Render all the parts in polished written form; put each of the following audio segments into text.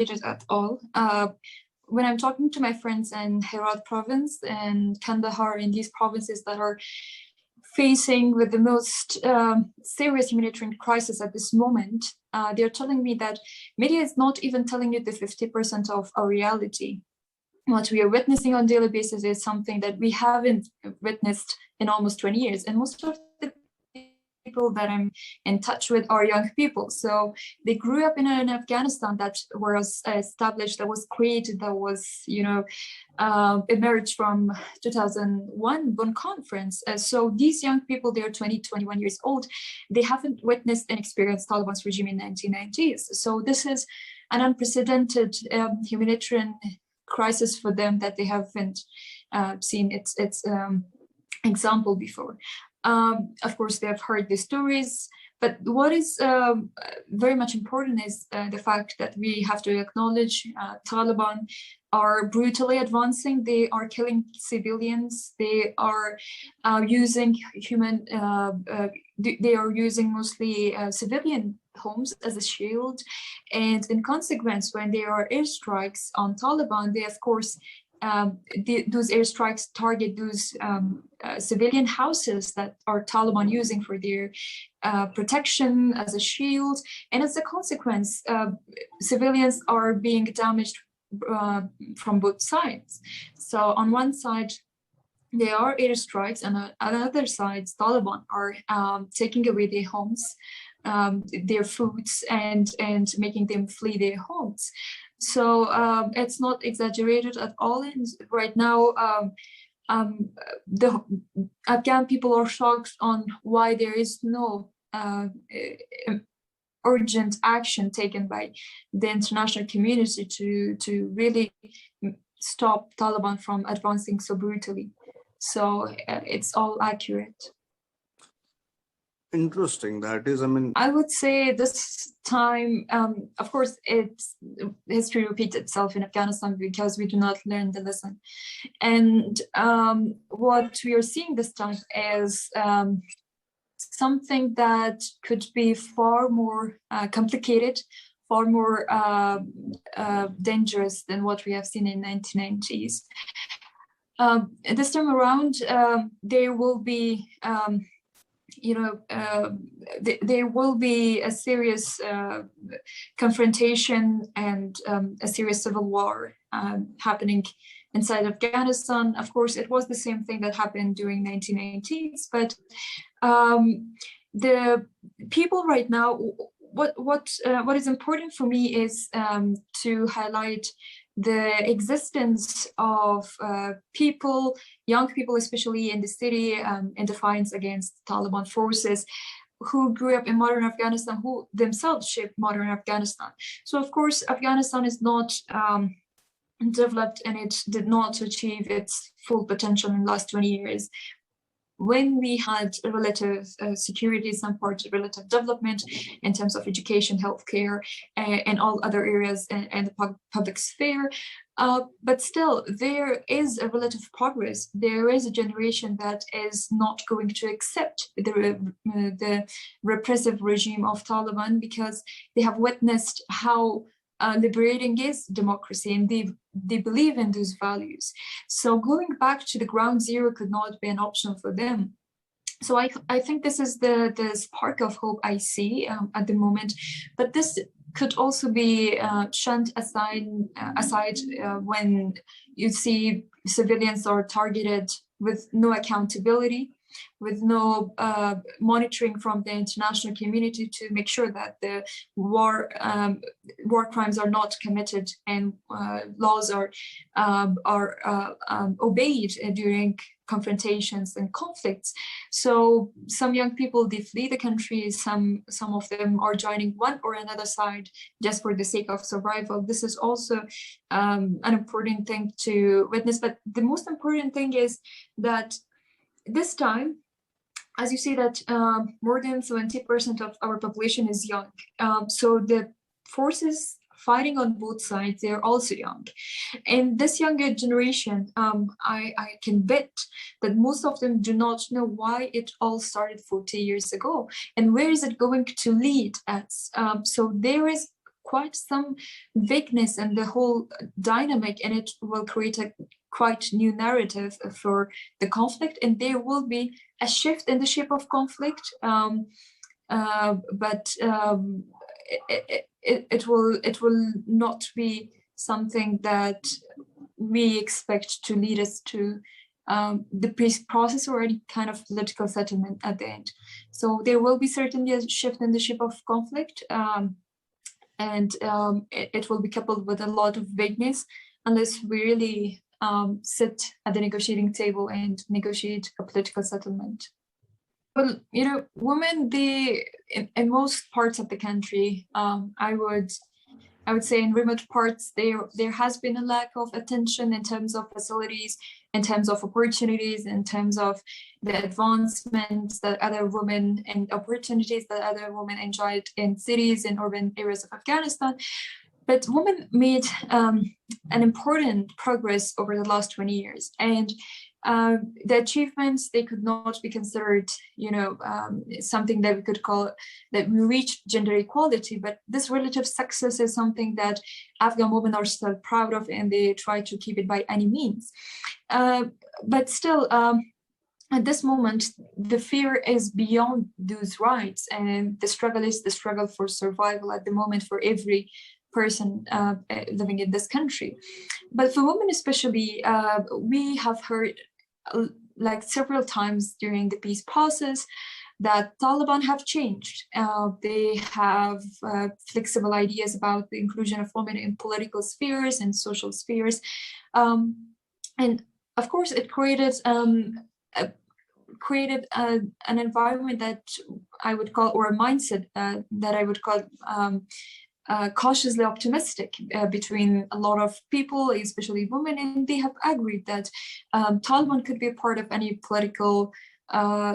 at all. When I'm talking to my friends in Herat province and Kandahar, in these provinces that are facing with the most serious humanitarian crisis at this moment, they're telling me that media is not even telling you the 50% of our reality. What we are witnessing on a daily basis is something that we haven't witnessed in almost 20 years. And most of the people that I'm in touch with are young people. So they grew up in an Afghanistan that was established, that was created, that was, emerged from 2001 Bonn conference. So these young people, they're 20, 21 years old. They haven't witnessed and experienced Taliban's regime in 1990s. So this is an unprecedented humanitarian crisis for them that they haven't seen its example before. Of course, they have heard the stories, but what is very much important is the fact that we have to acknowledge Taliban are brutally advancing. They are killing civilians. They are using they are using mostly civilian homes as a shield. And in consequence, when there are airstrikes on Taliban, they, of course, those airstrikes target those civilian houses that are Taliban using for their protection as a shield. And as a consequence, civilians are being damaged from both sides. So on one side, there are airstrikes, and on another side, Taliban are taking away their homes, their foods, and making them flee their homes. So it's not exaggerated at all. And right now, the Afghan people are shocked on why there is no urgent action taken by the international community to really stop Taliban from advancing so brutally. So it's all accurate. Interesting. That is, I would say this time, of course, history repeats itself in Afghanistan because we do not learn the lesson. And what we are seeing this time is something that could be far more complicated, far more dangerous than what we have seen in 1990s. This time around, there will be there will be a serious confrontation and a serious civil war happening inside Afghanistan. Of course, it was the same thing that happened during 1980s, but the people right now, what is important for me is to highlight the existence of people, young people, especially in the city, in defiance against Taliban forces, who grew up in modern Afghanistan, who themselves shaped modern Afghanistan. So, of course, Afghanistan is not developed, and it did not achieve its full potential in the last 20 years. When we had a relative security, some parts of relative development in terms of education, healthcare, and all other areas in the public sphere. But still, there is a relative progress. There is a generation that is not going to accept the repressive regime of Taliban because they have witnessed how liberating is democracy, and they believe in those values. So going back to the ground zero could not be an option for them. So I think this is the spark of hope I see at the moment. But this could also be shunned aside when you see civilians are targeted with no accountability, with no monitoring from the international community to make sure that the war crimes are not committed and laws are obeyed during confrontations and conflicts. So some young people, they flee the country. Some of them are joining one or another side just for the sake of survival. This is also an important thing to witness. But the most important thing is that this time, as you see, that more than 70% of our population is young. So the forces fighting on both sides, they're also young. And this younger generation, I can bet that most of them do not know why it all started 40 years ago and where is it going to lead us. So there is quite some vagueness in the whole dynamic, and it will create a quite new narrative for the conflict, and there will be a shift in the shape of conflict, but it will not be something that we expect to lead us to the peace process or any kind of political settlement at the end. So there will be certainly a shift in the shape of conflict, and it will be coupled with a lot of vagueness unless we really sit at the negotiating table and negotiate a political settlement. Well, you know, women, they in most parts of the country, I would say in remote parts, there has been a lack of attention in terms of facilities, in terms of opportunities, in terms of the advancements that other women and opportunities that other women enjoyed in cities and urban areas of Afghanistan. But women made an important progress over the last 20 years. And the achievements, they could not be considered, you know, something that we could call that we reached gender equality, but this relative success is something that Afghan women are still proud of, and they try to keep it by any means. But still, at this moment, the fear is beyond those rights, and the struggle is the struggle for survival at the moment for every person living in this country. But for women especially, we have heard like several times during the peace process that Taliban have changed. They have flexible ideas about the inclusion of women in political spheres and social spheres. And of course, it created an environment that I would call, or a mindset that I would call cautiously optimistic between a lot of people, especially women, and they have agreed that Taliban could be a part of any political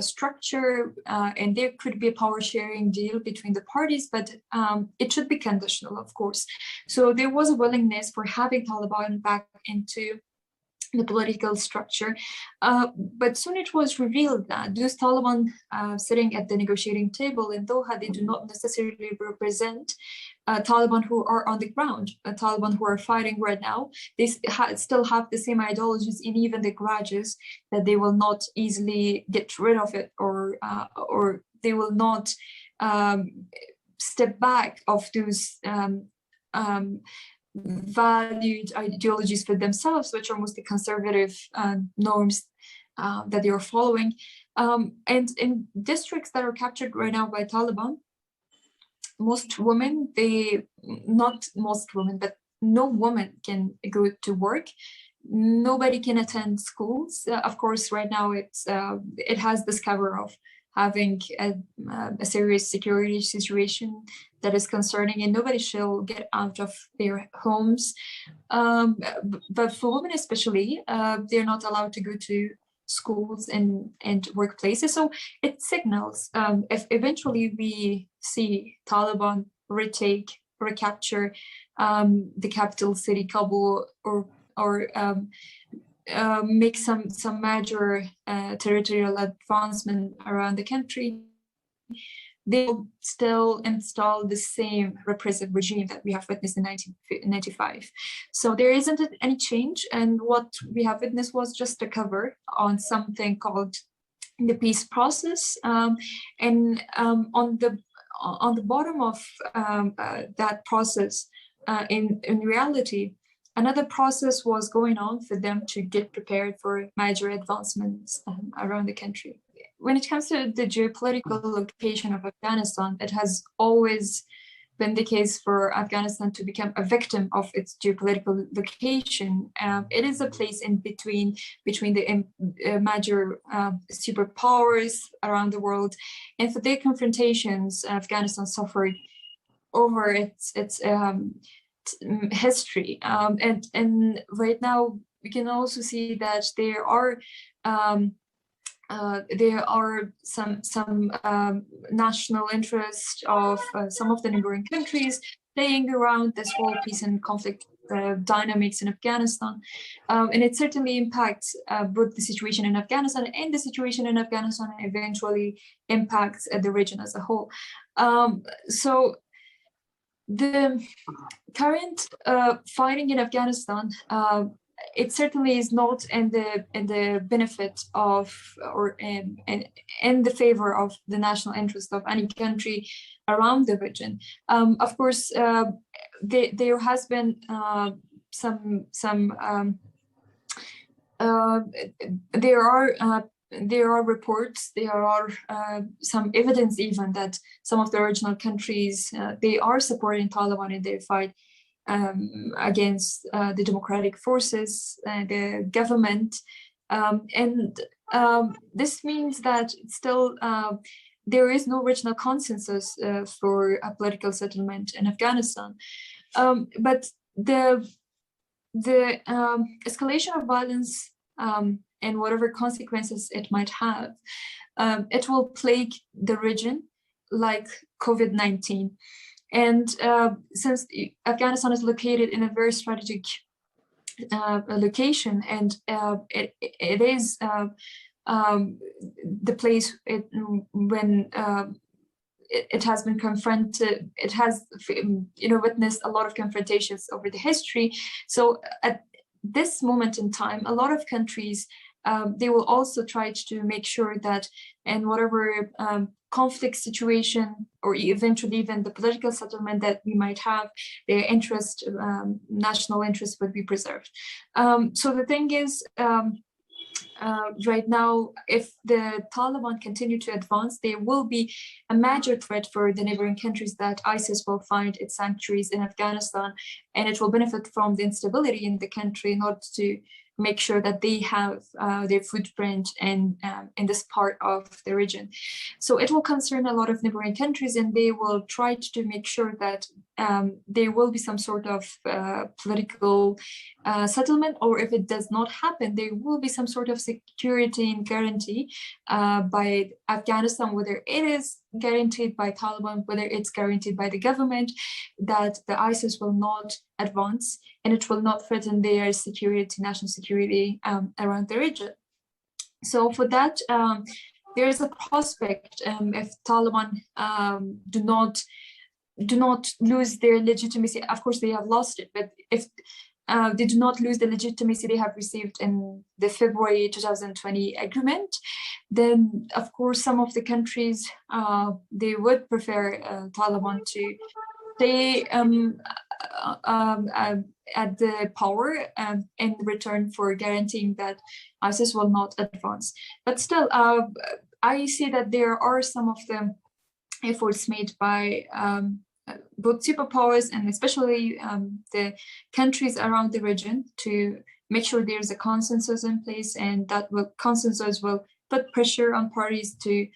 structure, and there could be a power sharing deal between the parties, but it should be conditional, of course. So there was a willingness for having Taliban back into the political structure, but soon it was revealed that those Taliban sitting at the negotiating table in Doha, they do not necessarily represent Taliban who are on the ground, Taliban who are fighting right now. They still have the same ideologies and even the grudges that they will not easily get rid of it, or they will not step back of those valued ideologies for themselves, which are mostly conservative norms that they are following. And in districts that are captured right now by Taliban, most women, not most women, but no woman can go to work. Nobody can attend schools. Of course, right now it has this cover of having a serious security situation that is concerning, and nobody shall get out of their homes. But for women especially, they're not allowed to go to schools and workplaces. So it signals, if eventually we see Taliban recapture the capital city, Kabul, or make some major territorial advancement around the country, they will still install the same repressive regime that we have witnessed in 1995. So there isn't any change, and what we have witnessed was just a cover on something called the peace process, and on the bottom of that process, in reality, another process was going on for them to get prepared for major advancements around the country. When it comes to the geopolitical location of Afghanistan, it has always been the case for Afghanistan to become a victim of its geopolitical location. It is a place in between the major superpowers around the world, and for their confrontations, Afghanistan suffered over its history. And right now we can also see that there are some national interest of some of the neighboring countries playing around this whole peace and conflict dynamics in Afghanistan, and it certainly impacts both the situation in Afghanistan, and the situation in Afghanistan eventually impacts the region as a whole. So The current fighting in Afghanistan, it certainly is not in the benefit of or in the favor of the national interest of any country around the region. Of course, there has been some there are reports, there are some evidence even that some of the regional countries, they are supporting Taliban in their fight against the democratic forces, the government. This means that still there is no regional consensus for a political settlement in Afghanistan. But the escalation of violence and whatever consequences it might have, it will plague the region like COVID-19. And since Afghanistan is located in a very strategic location, and it is the place when it has been confronted, it has witnessed a lot of confrontations over the history. So at this moment in time, a lot of countries, they will also try to make sure that in whatever conflict situation, or eventually even the political settlement that we might have, their interest, national interest, would be preserved. So the thing is, right now, if the Taliban continue to advance, there will be a major threat for the neighboring countries that ISIS will find its sanctuaries in Afghanistan, and it will benefit from the instability in the country in order to make sure that they have their footprint in this part of the region. So it will concern a lot of neighboring countries, and they will try to make sure that there will be some sort of political settlement, or if it does not happen, there will be some sort of security and guarantee by Afghanistan, whether it is guaranteed by Taliban, whether it's guaranteed by the government, that the ISIS will not advance and it will not threaten their security, national security around the region. So for that, there is a prospect if Taliban do not lose their legitimacy. Of course, they have lost it, but if they do not lose the legitimacy they have received in the February 2020 agreement, then of course some of the countries, they would prefer Taliban to stay at the power in return for guaranteeing that ISIS will not advance. But still, I see that there are some of the efforts made by both superpowers and especially the countries around the region to make sure there's a consensus in place, and that consensus will put pressure on parties to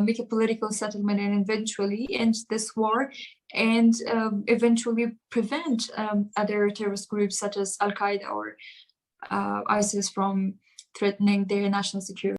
make a political settlement and eventually end this war, and eventually prevent other terrorist groups such as Al-Qaeda or ISIS from threatening their national security.